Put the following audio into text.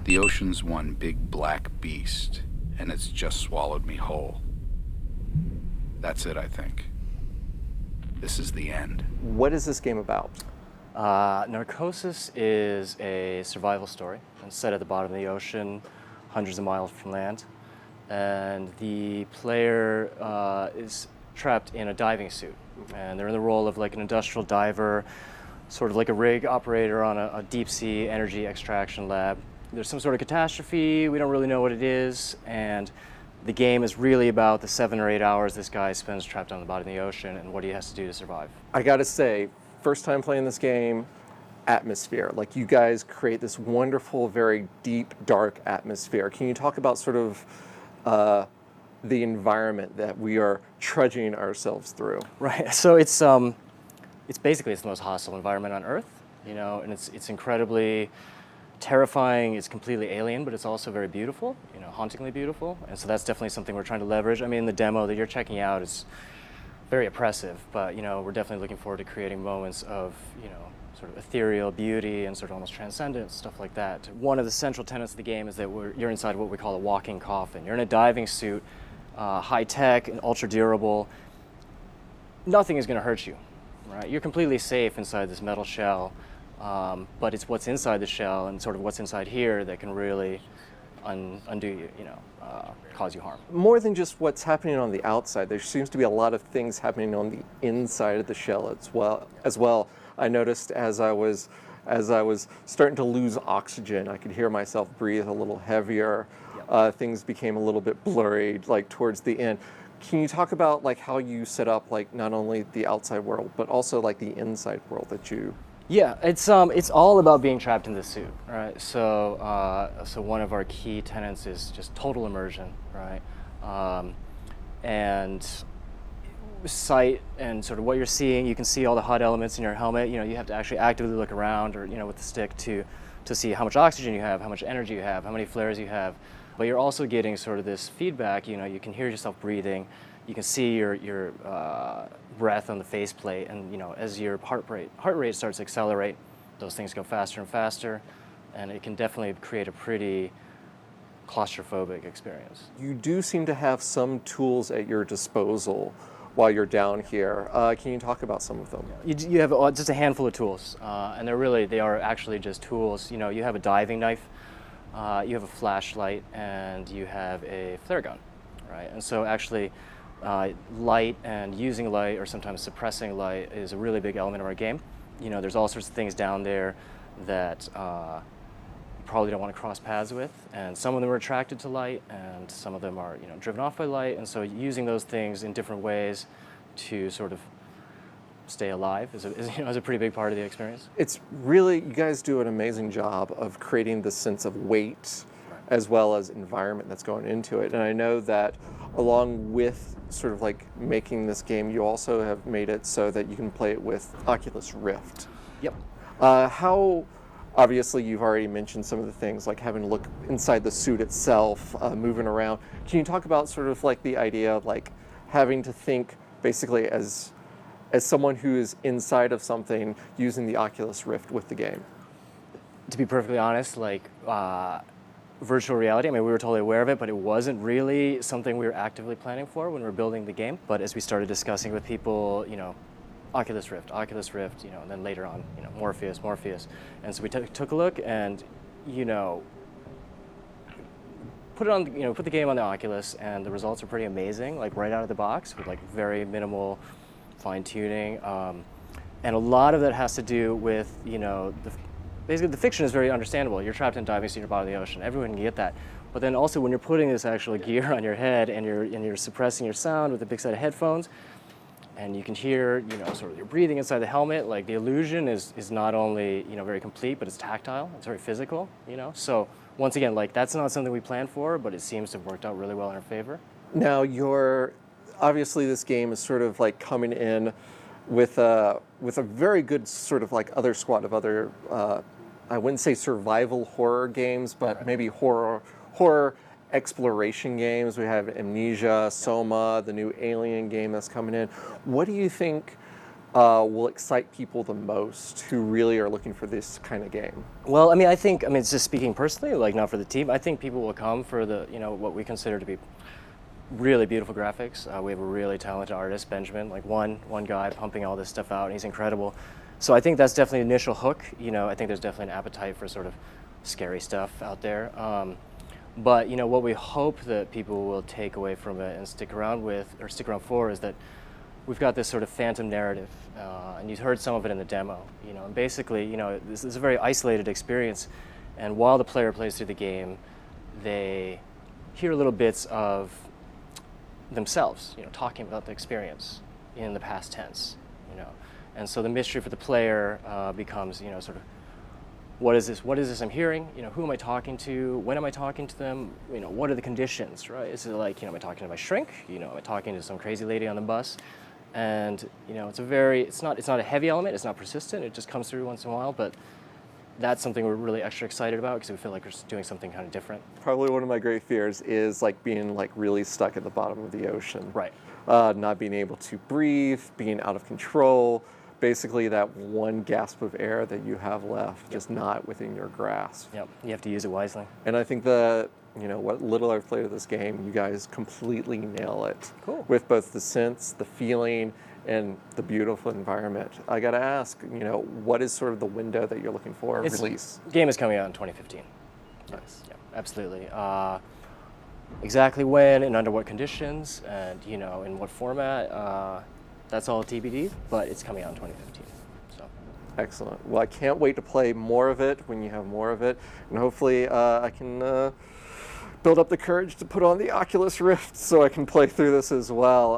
The ocean's one big black beast, and it's just swallowed me whole. That's it, I think. This is the end. What is this game about? Narcosis is a survival story. It's set at the bottom of the ocean, hundreds of miles from land. And the player is trapped in a diving suit. And they're in the role of like an industrial diver, sort of like a rig operator on a deep sea energy extraction lab. There's some sort of catastrophe, we don't really know what it is, and the game is really about the 7 or 8 hours this guy spends trapped on the bottom of the ocean and what he has to do to survive. I gotta say, first time playing this game, atmosphere. Like, you guys create this wonderful, very deep, dark atmosphere. Can you talk about sort of the environment that we are trudging ourselves through? Right, so it's basically the most hostile environment on Earth, you know, and it's incredibly terrifying. It's completely alien, but it's also very beautiful, you know, hauntingly beautiful. And so that's definitely something we're trying to leverage. I mean, the demo that you're checking out is very oppressive, but, you know, we're definitely looking forward to creating moments of, you know, sort of ethereal beauty and sort of almost transcendence, stuff like that. One of the central tenets of the game is that you're inside what we call a walking coffin. You're in a diving suit, high tech and ultra durable. Nothing is going to hurt you, right? You're completely safe inside this metal shell. But it's what's inside the shell and sort of what's inside here that can really undo you, you know, cause you harm. More than just what's happening on the outside, there seems to be a lot of things happening on the inside of the shell as well. I noticed as I was starting to lose oxygen, I could hear myself breathe a little heavier. Yep. Things became a little bit blurry, like towards the end. Can you talk about like how you set up like not only the outside world but also like the inside world that you? Yeah, it's all about being trapped in the suit, right? So so one of our key tenets is just total immersion, right? And sight and sort of what you're seeing, you can see all the HUD elements in your helmet. You know, you have to actually actively look around, or, you know, with the stick to see how much oxygen you have, how much energy you have, how many flares you have. But you're also getting sort of this feedback. You know, you can hear yourself breathing. You can see your breath on the faceplate, and, you know, as your heart rate starts to accelerate, those things go faster and faster, and it can definitely create a pretty claustrophobic experience. You do seem to have some tools at your disposal while you're down here. Can you talk about some of them? You have just a handful of tools, and they are actually just tools. You know, you have a diving knife, you have a flashlight, and you have a flare gun, right? And so actually, light and using light, or sometimes suppressing light, is a really big element of our game. You know, there's all sorts of things down there that you probably don't want to cross paths with, and some of them are attracted to light, and some of them are, you know, driven off by light. And so using those things in different ways to sort of stay alive is a pretty big part of the experience. It's really, you guys do an amazing job of creating this sense of weight as well as environment that's going into it. And I know that along with sort of like making this game, you also have made it so that you can play it with Oculus Rift. Yep. How, obviously you've already mentioned some of the things like having to look inside the suit itself, moving around. Can you talk about sort of like the idea of like having to think basically as someone who is inside of something using the Oculus Rift with the game? To be perfectly honest, like, virtual reality, I mean, we were totally aware of it, but it wasn't really something we were actively planning for when we were building the game. But as we started discussing with people, you know, Oculus Rift, you know, and then later on, you know, Morpheus. And so we took a look and, you know, put the game on the Oculus, and the results are pretty amazing, like right out of the box with like very minimal fine tuning. And a lot of that has to do with, you know, basically, the fiction is very understandable. You're trapped in a diving suit at the bottom of the ocean. Everyone can get that. But then also when you're putting this actual gear on your head and you're suppressing your sound with a big set of headphones, and you can hear, you know, sort of your breathing inside the helmet, like the illusion is not only, you know, very complete, but it's tactile. It's very physical, you know. So once again, like, that's not something we planned for, but it seems to have worked out really well in our favor. Now, obviously this game is sort of like coming in with a very good sort of like other squad of other, I wouldn't say survival horror games, but maybe horror exploration games. We have Amnesia, Soma, the new Alien game that's coming in. What do you think will excite people the most who really are looking for this kind of game? Well, I mean, it's just speaking personally, like not for the team. I think people will come for the, what we consider to be really beautiful graphics. We have a really talented artist, Benjamin, like one guy pumping all this stuff out, and he's incredible. So I think that's definitely an initial hook. I think there's definitely an appetite for sort of scary stuff out there. But what we hope that people will take away from it and stick around for is that we've got this sort of phantom narrative, and you heard some of it in the demo. And basically, this is a very isolated experience, and while the player plays through the game, they hear little bits of themselves, talking about the experience in the past tense, and so the mystery for the player becomes, sort of, what is this I'm hearing? Who am I talking to? When am I talking to them? What are the conditions, right? Is it like, am I talking to my shrink? Am I talking to some crazy lady on the bus? And it's not a heavy element. It's not persistent. It just comes through once in a while. But that's something we're really extra excited about because we feel like we're doing something kind of different. Probably one of my great fears is like being like really stuck at the bottom of the ocean. Right. Not being able to breathe, being out of control. Basically, that one gasp of air that you have left, just not within your grasp. Yep. You have to use it wisely. And I think that, what little I've played of this game, you guys completely nail it. Cool. With both the sense, the feeling, and the beautiful environment. I got to ask, what is sort of the window that you're looking for release? The game is coming out in 2015. Nice. Yeah, absolutely. Exactly when and under what conditions and, in what format, that's all TBD, but it's coming out in 2015. So. Excellent. Well, I can't wait to play more of it when you have more of it. And hopefully I can build up the courage to put on the Oculus Rift so I can play through this as well.